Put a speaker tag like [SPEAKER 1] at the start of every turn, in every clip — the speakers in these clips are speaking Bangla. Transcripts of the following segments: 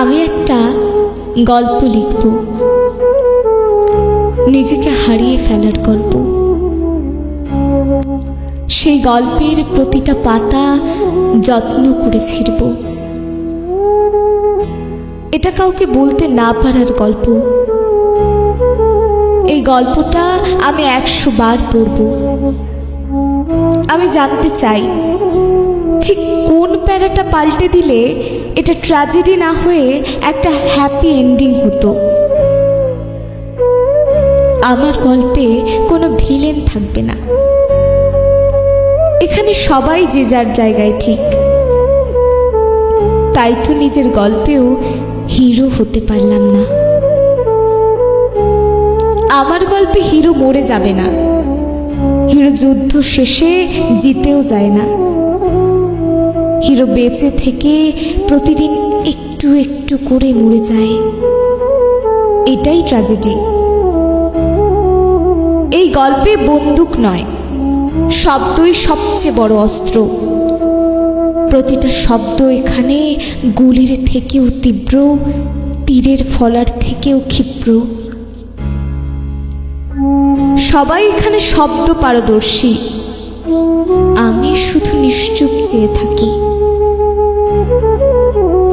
[SPEAKER 1] আমি একটা গল্প লিখব, নিজেকে হারিয়ে ফেলার গল্প। সেই গল্পের প্রতিটা পাতা যত্ন করে ছিঁড়ব। এটা কাউকে বলতে না পারার গল্প। এই গল্পটা আমি 100 বার পড়ব। আমি জানতে চাই ঠিক কোন প্যারাটা পাল্টে দিলে এটা ট্র্যাজেডি না হয়ে একটা হ্যাপি এন্ডিং হতো। আমার গল্পে কোনো ভিলেন থাকবে না। এখানে সবাই যে যার জায়গায় ঠিক। তাই তো নিজের গল্পেও হিরো হতে পারলাম না। আমার গল্পে হিরো মরে যাবে না। হিরো যুদ্ধ শেষে জিতেও যায় না। হিরো বেঁচে থেকে প্রতিদিন একটু একটু করে মরে যায়। এটাই ট্র্যাজেডি। এই গল্পে বন্দুক নয়, শব্দই সবচেয়ে বড় অস্ত্র। প্রতিটা শব্দ এখানে গুলির থেকেও তীব্র, তীরের ফলার থেকেও ক্ষিপ্র। সবাই এখানে শব্দ পারদর্শী। আমি শুধু নিশ্চুপ চেয়ে থাকি।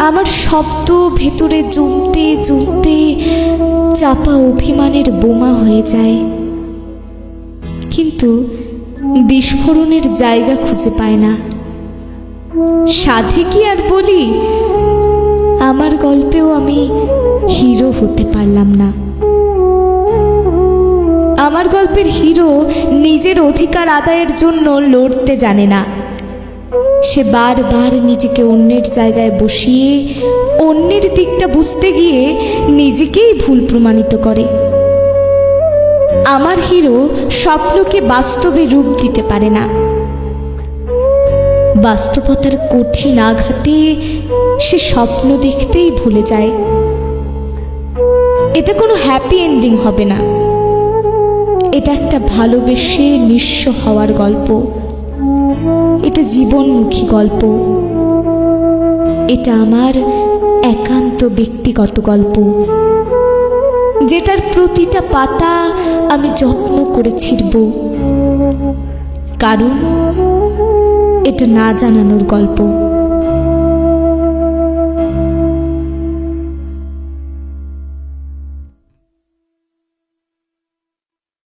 [SPEAKER 1] আমার শব্দ ভেতরে জমতে জমতে চাপা অভিমানের বোমা হয়ে যায়, কিন্তু বিস্ফোরণের জায়গা খুঁজে পায় না। সাধে কি আর বলি, আমার গল্পেও আমি হিরো হতে পারলাম না। আমার গল্পের হিরো নিজের অধিকার আদায়ের জন্য লড়তে জানে না। সে বারবার নিজেকে অন্যের জায়গায় বসিয়ে অন্যের দিকটা বুঝতে গিয়ে নিজেকেই ভুল প্রমাণিত করে। আমার হিরো স্বপ্নকে বাস্তবে রূপ দিতে পারে না। বাস্তবতার কঠিন আঘাতে সে স্বপ্ন দেখতেই ভুলে যায়। এটা কোনো হ্যাপি এন্ডিং হবে না। এটা একটা ভালোবেসে নিঃস্ব হওয়ার গল্প। এটা জীবনমুখী গল্প। এটা আমার একান্ত ব্যক্তিগত গল্প, যেটার প্রতিটা পাতা আমি যত্ন করে ছিঁড়ব। কারণ এটা না জানানোর গল্প।